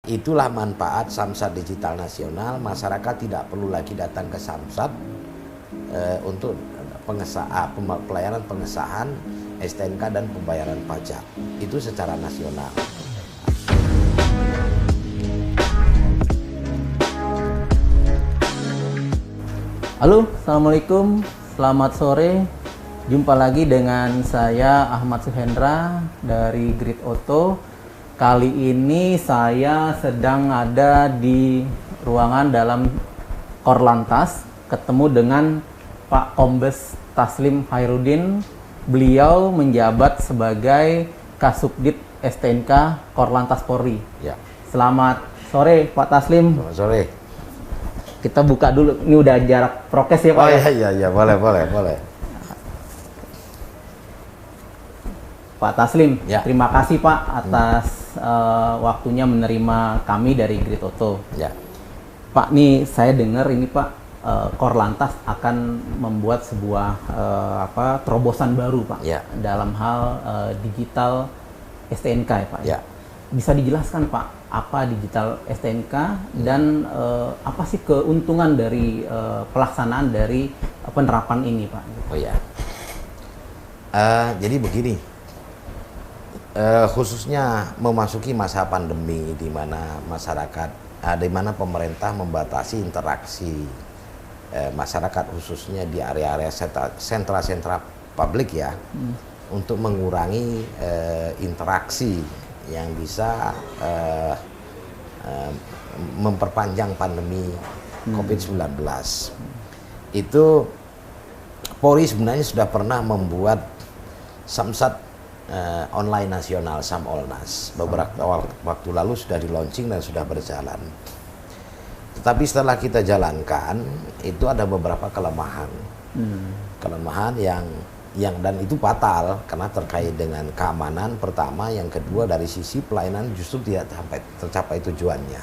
itulah manfaat Samsat Digital Nasional. Masyarakat tidak perlu lagi datang ke Samsat untuk pelayanan pengesahan STNK dan pembayaran pajak. Itu secara nasional. Halo, Assalamualaikum, selamat sore. Jumpa lagi dengan saya Ahmad Suhendra dari Grid Auto. Kali ini saya sedang ada di ruangan dalam Korlantas, ketemu dengan Pak Kombes Taslim Hairudin. Beliau menjabat sebagai Kasubdit STNK Korlantas Polri. Ya. Selamat sore Pak Taslim. Selamat sore. Kita buka dulu, ini udah jarak prokes ya Pak? Oh iya, boleh. Pak Taslim, Ya. terima kasih Pak atas waktunya menerima kami dari Grid Auto. Ya. Pak, nih saya dengar ini Pak, Korlantas akan membuat sebuah terobosan baru Pak, Ya. dalam hal digital STNK ya Pak. Ya. Bisa dijelaskan Pak, apa digital STNK dan apa sih keuntungan dari pelaksanaan dari penerapan ini Pak? Oh ya. Jadi begini. Khususnya memasuki masa pandemi di mana di mana pemerintah membatasi interaksi masyarakat, khususnya di area-area sentra-sentra publik ya, untuk mengurangi interaksi yang bisa memperpanjang pandemi COVID-19. Itu Polri sebenarnya sudah pernah membuat Samsat online nasional, Samolnas. Beberapa waktu lalu sudah di launching dan sudah berjalan. Tetapi setelah kita jalankan, itu ada beberapa kelemahan. Kelemahan yang dan itu fatal karena terkait dengan keamanan pertama, yang kedua dari sisi pelayanan justru tidak tercapai tujuannya.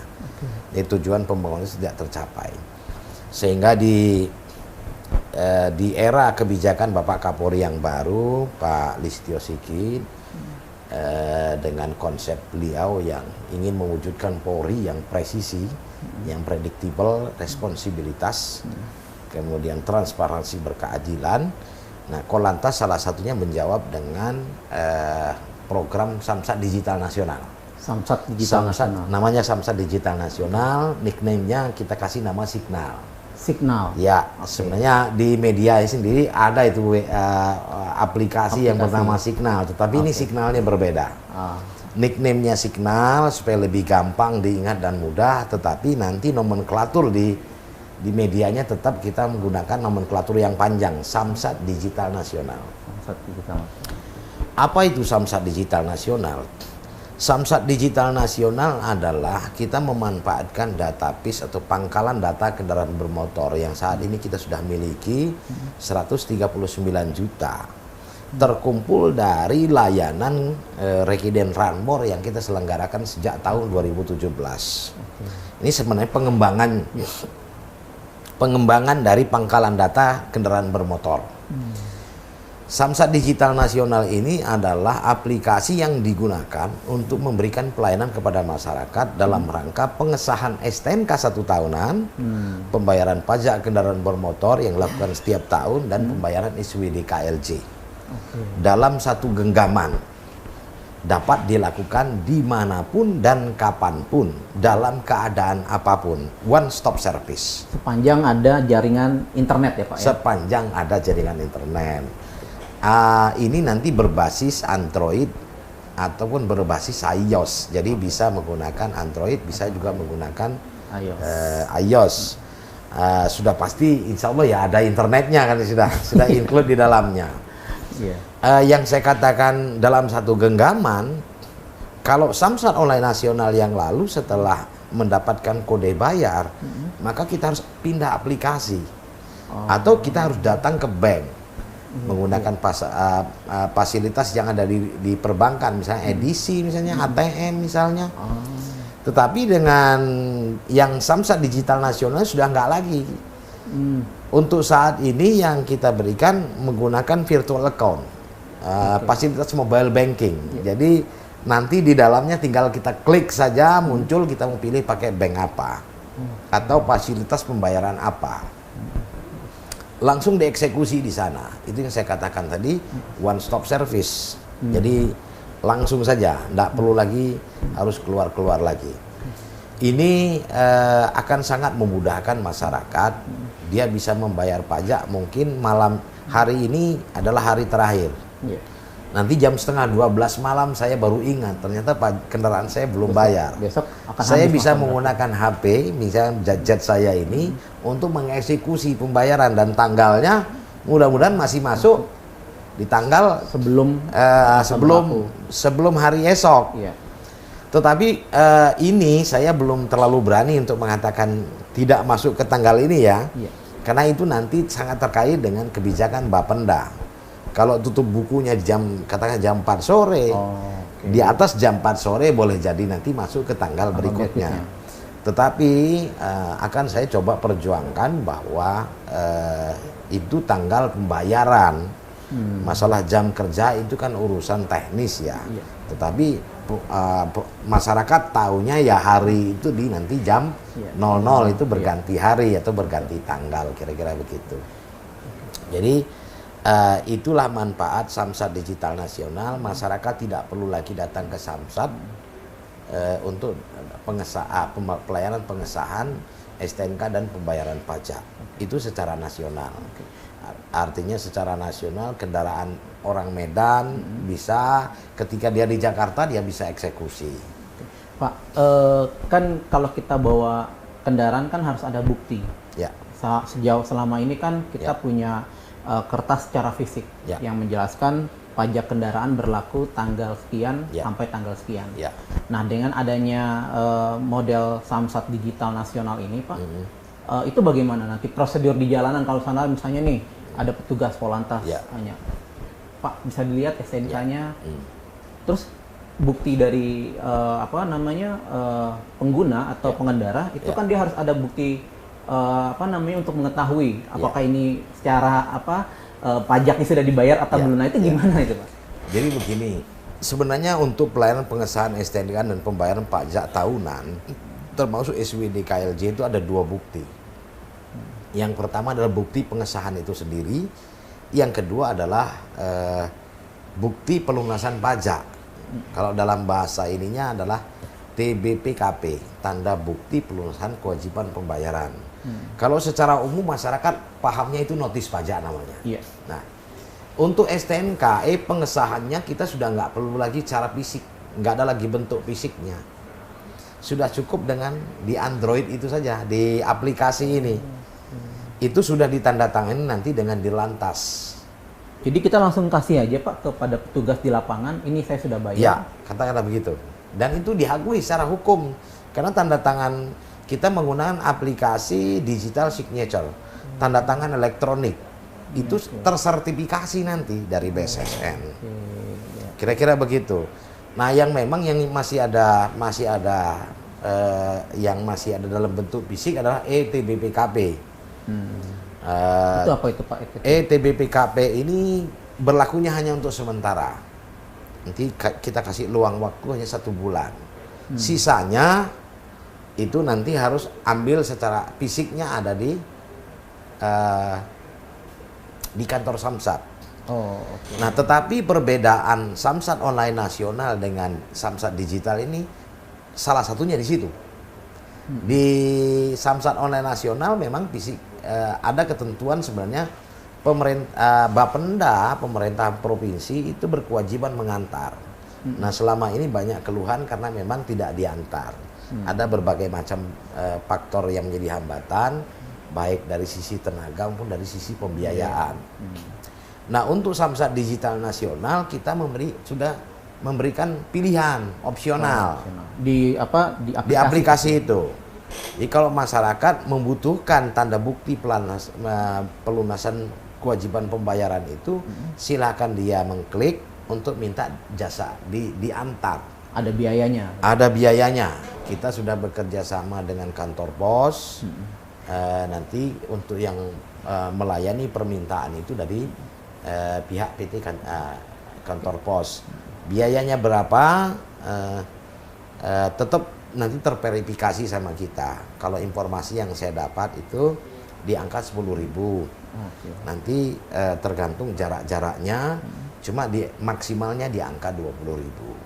Tujuan pembangunan tidak tercapai. Sehingga di era kebijakan Bapak Kapolri yang baru, Pak Listio Sigit, dengan konsep beliau yang ingin mewujudkan Polri yang presisi, yang predictable, responsibilitas, kemudian transparansi, berkeadilan. Nah, Korlantas salah satunya menjawab dengan program Samsat Digital Nasional. Samsat Digital Nasional. Namanya Samsat Digital Nasional, nickname-nya kita kasih nama Signal. Signal. Ya, sebenarnya di media sendiri ada itu aplikasi yang bernama Signal, tetapi ini signalnya berbeda. Nickname-nya Signal supaya lebih gampang diingat dan mudah, tetapi nanti nomenklatur di medianya tetap kita menggunakan nomenklatur yang panjang, Samsat Digital Nasional. Samsat Digital. Apa itu Samsat Digital Nasional? Samsat Digital Nasional adalah kita memanfaatkan database atau pangkalan data kendaraan bermotor yang saat ini kita sudah miliki 139 juta, terkumpul dari layanan Rekiden Ranmor yang kita selenggarakan sejak tahun 2017. Ini sebenarnya pengembangan dari pangkalan data kendaraan bermotor. Samsat Digital Nasional ini adalah aplikasi yang digunakan untuk memberikan pelayanan kepada masyarakat dalam rangka pengesahan STNK 1 tahunan, pembayaran pajak kendaraan bermotor yang dilakukan setiap tahun, dan pembayaran SWD KLJ. Dalam satu genggaman, dapat dilakukan dimanapun dan kapanpun, dalam keadaan apapun, one stop service. Sepanjang ada jaringan internet ya Pak? Sepanjang ada jaringan internet. Ini nanti berbasis Android ataupun berbasis iOS, jadi bisa menggunakan Android, bisa juga menggunakan iOS. Sudah pasti insya Allah ya ada internetnya kan, sudah include di dalamnya. Yang saya katakan dalam satu genggaman, kalau Samsat Online Nasional yang lalu setelah mendapatkan kode bayar, maka kita harus pindah aplikasi, atau kita harus datang ke bank menggunakan fasilitas yang ada di perbankan, misalnya edisi, misalnya ATM misalnya. Tetapi dengan yang Samsat Digital Nasional sudah nggak lagi. Untuk saat ini yang kita berikan menggunakan virtual account, fasilitas mobile banking. Jadi Nanti di dalamnya tinggal kita klik saja, muncul kita mau pilih pakai bank apa atau fasilitas pembayaran apa. Langsung dieksekusi di sana. Itu yang saya katakan tadi, one stop service. Jadi langsung saja, tidak perlu lagi harus keluar-keluar lagi. Ini akan sangat memudahkan masyarakat. Dia bisa membayar pajak mungkin malam hari ini adalah hari terakhir. Nanti jam setengah 12 malam saya baru ingat ternyata kendaraan saya belum bayar. Besok akan Saya habis bisa masa menggunakan HP, misalnya gadget saya ini untuk mengeksekusi pembayaran, dan tanggalnya mudah-mudahan masih masuk di tanggal sebelum sebelum hari esok. Iya. Tetapi ini saya belum terlalu berani untuk mengatakan tidak masuk ke tanggal ini ya. Iya. Karena itu nanti sangat terkait dengan kebijakan Bapenda. Kalau tutup bukunya katakan jam 4 sore, di atas jam 4 sore boleh jadi nanti masuk ke tanggal berikutnya. Tetapi akan saya coba perjuangkan bahwa itu tanggal pembayaran. Masalah jam kerja itu kan urusan teknis ya. Tetapi masyarakat taunya ya hari itu di nanti jam 00 itu berganti hari atau berganti tanggal, kira-kira begitu. Jadi itulah manfaat Samsat Digital Nasional. Masyarakat tidak perlu lagi datang ke Samsat untuk pelayanan pengesahan STNK dan pembayaran pajak. Itu secara nasional. Artinya secara nasional kendaraan orang Medan bisa, ketika dia di Jakarta dia bisa eksekusi. Pak, kan kalau kita bawa kendaraan kan harus ada bukti. Ya. Selama ini kan kita punya kertas secara fisik yang menjelaskan pajak kendaraan berlaku tanggal sekian sampai tanggal sekian. Nah, dengan adanya model Samsat Digital Nasional ini, Pak, itu bagaimana nanti prosedur di jalanan kalau sana misalnya nih ada petugas Polantas hanya, Pak bisa dilihat STNK-nya, terus bukti dari pengguna atau pengendara itu kan dia harus ada bukti untuk mengetahui apakah ini secara pajaknya sudah dibayar atau belum. Nah, itu gimana itu, Pak? Jadi begini, sebenarnya untuk pelayanan pengesahan STNK dan pembayaran pajak tahunan termasuk SWD KLJ itu ada 2 bukti. Yang pertama adalah bukti pengesahan itu sendiri, yang kedua adalah bukti pelunasan pajak. Kalau dalam bahasa ininya adalah TBPKP, tanda bukti pelunasan kewajiban pembayaran. Kalau secara umum masyarakat pahamnya itu notis pajak namanya. Nah, untuk STNK pengesahannya kita sudah nggak perlu lagi cara fisik, nggak ada lagi bentuk fisiknya. Sudah cukup dengan di Android itu saja, di aplikasi ini. Itu sudah ditandatangani nanti dengan Dirlantas. Jadi kita langsung kasih aja, Pak, kepada petugas di lapangan, ini saya sudah bayar. Ya, katakanlah begitu. Dan itu diakui secara hukum karena tanda tangan kita menggunakan aplikasi digital signature, tanda tangan elektronik. Itu tersertifikasi nanti dari BSSN. Kira-kira begitu. Nah, yang memang yang masih ada dalam bentuk fisik adalah ETBPKP. Itu apa itu, Pak? ETBPKP ini berlakunya hanya untuk sementara. Nanti kita kasih luang waktu hanya 1 bulan. Sisanya itu nanti harus ambil secara fisiknya ada di kantor Samsat. Nah, tetapi perbedaan Samsat Online Nasional dengan Samsat Digital ini salah satunya di situ. Di Samsat Online Nasional memang fisik ada ketentuan sebenarnya Bapenda, pemerintah provinsi itu berkewajiban mengantar. Nah, selama ini banyak keluhan karena memang tidak diantar. Ada berbagai macam faktor yang menjadi hambatan, baik dari sisi tenaga maupun dari sisi pembiayaan. Nah, untuk Samsat Digital Nasional kita sudah memberikan pilihan opsional di aplikasi itu. Jadi kalau masyarakat membutuhkan tanda bukti pelunasan kewajiban pembayaran itu, silakan dia mengklik untuk minta jasa diantar. Ada biayanya. Ada biayanya. Kita sudah bekerja sama dengan kantor pos. Nanti untuk yang melayani permintaan itu dari pihak PT kantor pos. Biayanya berapa? tetap nanti terverifikasi sama kita. Kalau informasi yang saya dapat itu di angka 10.000. Nanti tergantung jarak-jaraknya, cuma maksimalnya di angka 20.000.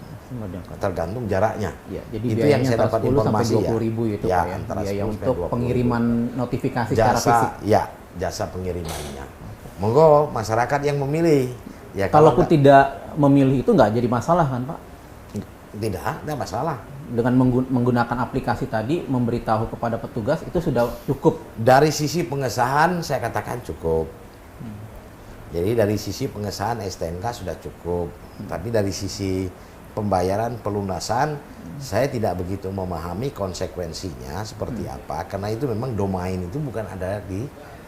Tergantung jaraknya. Ya, jadi itu yang saya dapat informasi sampai 20.000 itu ya, Pak ya. Antara biaya 10 untuk 20.000. pengiriman notifikasi jasa, secara fisik. Ya, jasa pengirimannya. Monggo masyarakat yang memilih. Ya, Kalaupun tidak memilih itu nggak jadi masalah kan Pak? Tidak masalah. Dengan menggunakan aplikasi tadi memberitahu kepada petugas itu sudah cukup. Dari sisi pengesahan saya katakan cukup. Jadi dari sisi pengesahan STNK sudah cukup. Tapi dari sisi pembayaran pelunasan saya tidak begitu memahami konsekuensinya seperti apa, karena itu memang domain itu bukan ada di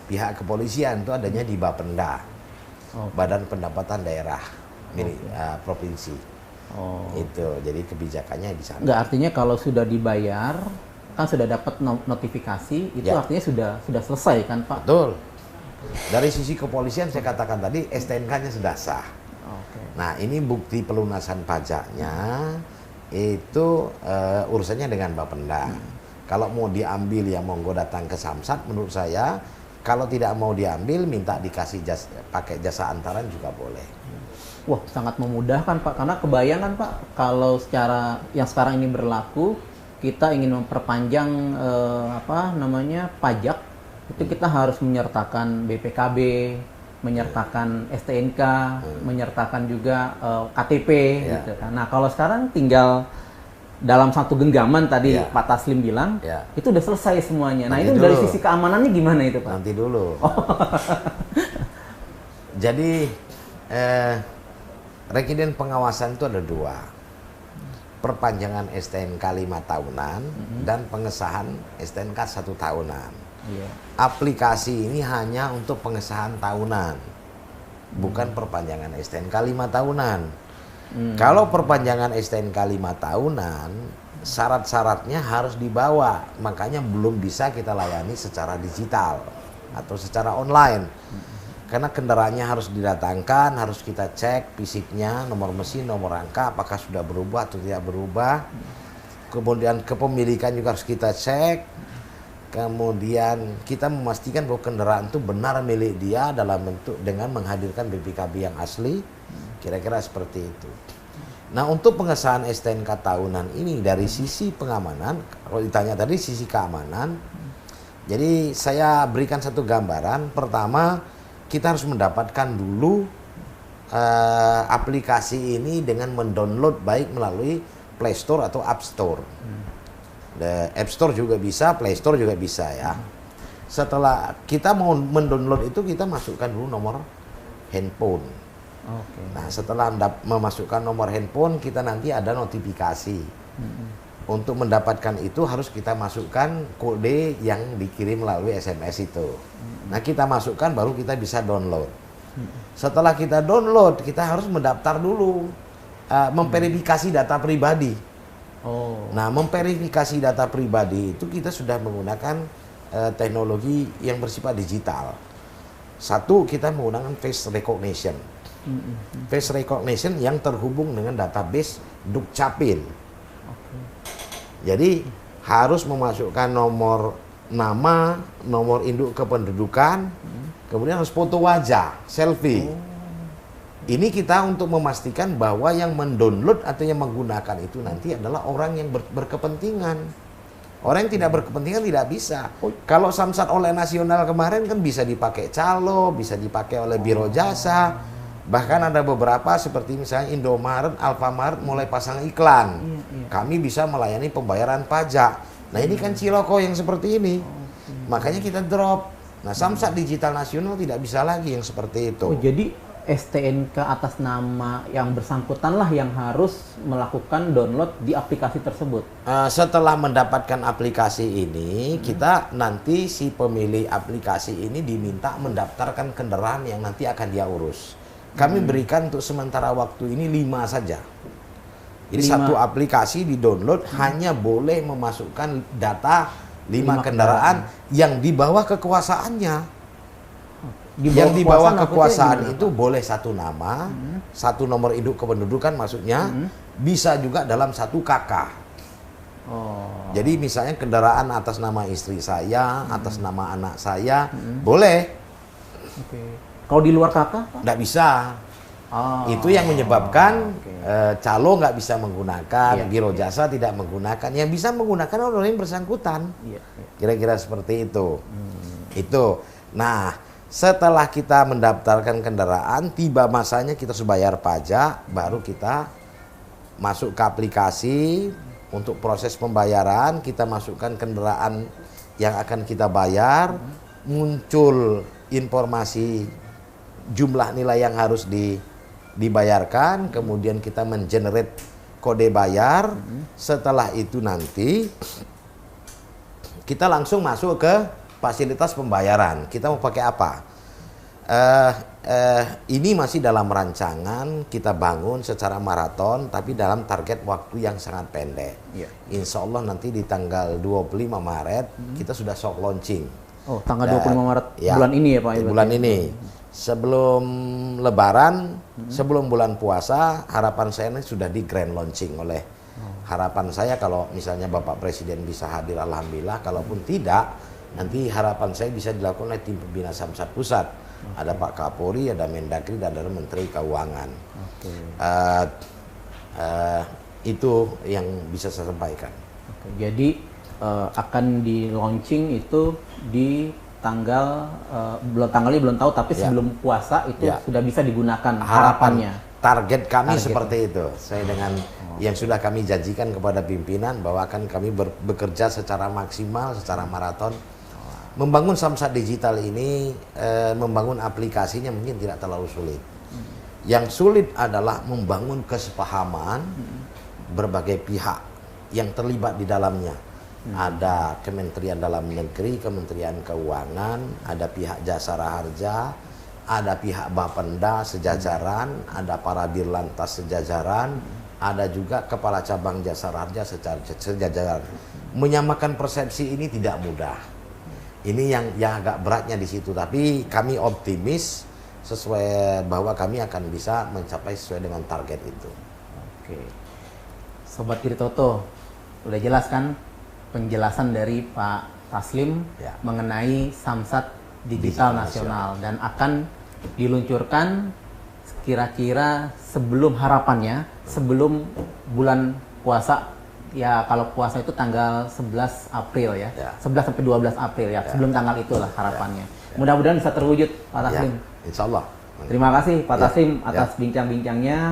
pihak kepolisian, itu adanya di Bapenda, Badan Pendapatan Daerah milik provinsi. Itu jadi kebijakannya di sana. Nggak, artinya kalau sudah dibayar kan sudah dapat notifikasi itu artinya sudah selesai kan Pak? Betul. Dari sisi kepolisian saya katakan tadi STNK-nya sudah sah. Nah, ini bukti pelunasan pajaknya itu urusannya dengan Bapenda. Kalau mau diambil ya monggo datang ke Samsat menurut saya. Kalau tidak mau diambil minta dikasih pakai jasa antaran juga boleh. Wah, sangat memudahkan Pak, karena kebayangan Pak kalau secara yang sekarang ini berlaku kita ingin memperpanjang pajak itu kita harus menyertakan BPKB, menyertakan STNK, menyertakan juga KTP gitu kan. Nah, kalau sekarang tinggal dalam satu genggaman tadi Pak Taslim bilang itu udah selesai semuanya. Nah, itu dari sisi keamanannya gimana itu Pak? Nanti dulu. Jadi rekening pengawasan itu ada dua. Perpanjangan STNK 5 tahunan dan pengesahan STNK 1 tahunan. Aplikasi ini hanya untuk pengesahan tahunan, bukan perpanjangan STNK 5 tahunan. Kalau perpanjangan STNK 5 tahunan, syarat-syaratnya harus dibawa, makanya belum bisa kita layani secara digital atau secara online. Karena kendaraannya harus didatangkan, harus kita cek fisiknya, nomor mesin, nomor rangka, apakah sudah berubah atau tidak berubah. Kemudian kepemilikan juga harus kita cek. Kemudian kita memastikan bahwa kendaraan itu benar milik dia dalam bentuk dengan menghadirkan BPKB yang asli. Kira-kira seperti itu. Nah, untuk pengesahan STNK tahunan ini dari sisi pengamanan, kalau ditanya tadi sisi keamanan, jadi saya berikan satu gambaran. Pertama, kita harus mendapatkan dulu aplikasi ini dengan mendownload baik melalui Play Store atau App Store. App Store juga bisa, Play Store juga bisa ya. Setelah kita mau mendownload itu kita masukkan dulu nomor handphone. Nah, setelah memasukkan nomor handphone kita nanti ada notifikasi. Untuk mendapatkan itu harus kita masukkan kode yang dikirim melalui SMS itu. Nah, kita masukkan baru kita bisa download. Setelah kita download kita harus mendaftar dulu, memverifikasi data pribadi. Nah, memverifikasi data pribadi itu kita sudah menggunakan teknologi yang bersifat digital. Satu, kita menggunakan face recognition. Face recognition yang terhubung dengan database Dukcapil. Jadi harus memasukkan nomor nama, nomor induk kependudukan, kemudian harus foto wajah, selfie. Ini kita untuk memastikan bahwa yang mendownload atau yang menggunakan itu nanti adalah orang yang berkepentingan. Orang yang tidak berkepentingan tidak bisa. Kalau Samsat Online Nasional kemarin kan bisa dipakai calo, bisa dipakai oleh biro jasa. Bahkan ada beberapa seperti misalnya Indomaret, Alfamart mulai pasang iklan. Kami bisa melayani pembayaran pajak. Nah, ini kan ciloko yang seperti ini. Makanya kita drop. Nah, Samsat Digital Nasional tidak bisa lagi yang seperti itu. Jadi STNK atas nama yang bersangkutan lah yang harus melakukan download di aplikasi tersebut. Setelah mendapatkan aplikasi ini, kita nanti si pemilik aplikasi ini diminta mendaftarkan kendaraan yang nanti akan dia urus. Kami berikan untuk sementara waktu ini 5 saja. Jadi 5. Satu aplikasi di-download hanya boleh memasukkan data 5 kendaraan yang di bawah kekuasaannya. yang di bawah kekuasaan itu boleh satu nama, satu nomor induk kependudukan maksudnya, bisa juga dalam satu KK. Jadi misalnya kendaraan atas nama istri saya, atas nama anak saya, boleh. Kalau di luar KK? Nggak bisa. Itu yang menyebabkan calo nggak bisa menggunakan, biro jasa tidak menggunakan, yang bisa menggunakan orang yang bersangkutan. Kira-kira seperti itu. Itu. Nah, setelah kita mendaftarkan kendaraan, tiba masanya kita sudah bayar pajak, baru kita masuk ke aplikasi untuk proses pembayaran, kita masukkan kendaraan yang akan kita bayar, muncul informasi jumlah nilai yang harus dibayarkan, kemudian kita mengenerate kode bayar. Setelah itu nanti kita langsung masuk ke fasilitas pembayaran. Kita mau pakai apa? Ini masih dalam rancangan, kita bangun secara maraton, tapi dalam target waktu yang sangat pendek. Insya Allah nanti di tanggal 25 Maret kita sudah soft launching. Tanggal 25 Maret bulan ini ya Pak? Bulan ini. Sebelum Lebaran, sebelum bulan puasa, harapan saya ini sudah di grand launching oleh harapan saya kalau misalnya Bapak Presiden bisa hadir, alhamdulillah. Kalaupun tidak, nanti harapan saya bisa dilakukan oleh tim pembina Samsat Pusat. Ada Pak Kapolri, ada Mendagri, dan ada Menteri Keuangan. Itu yang bisa saya sampaikan. Jadi akan di launching itu di tanggalnya belum tahu, tapi sebelum puasa itu sudah bisa digunakan harapannya. Target kami seperti itu. Saya dengan yang sudah kami janjikan kepada pimpinan bahwa akan kami bekerja secara maksimal, secara maraton. Membangun Samsat Digital ini, membangun aplikasinya mungkin tidak terlalu sulit. Yang sulit adalah membangun kesepahaman berbagai pihak yang terlibat di dalamnya. Ada Kementerian Dalam Negeri, Kementerian Keuangan, ada pihak Jasara Harja, ada pihak Bapenda sejajaran, ada para Dirlantas sejajaran, ada juga Kepala Cabang Jasara Harja sejajaran. Menyamakan persepsi ini tidak mudah. Ini yang agak beratnya di situ, tapi kami optimis sesuai bahwa kami akan bisa mencapai sesuai dengan target itu. Sobat Grid-Auto, udah jelas kan penjelasan dari Pak Taslim mengenai Samsat Digital Nasional, dan akan diluncurkan kira-kira sebelum harapannya, sebelum bulan puasa. Ya kalau puasa itu tanggal 11 April ya, 11 sampai 12 April ya, sebelum tanggal itulah harapannya. Mudah-mudahan bisa terwujud Pak Taslim. Insya Allah. Terima kasih Pak Taslim atas bincang-bincangnya.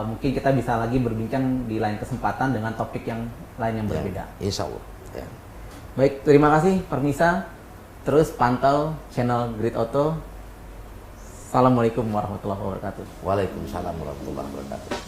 Mungkin kita bisa lagi berbincang di lain kesempatan dengan topik yang lain yang berbeda. Insya Allah. Baik, terima kasih Permisa. Terus pantau channel Grid-Auto. Assalamualaikum warahmatullahi wabarakatuh. Waalaikumsalam warahmatullahi wabarakatuh.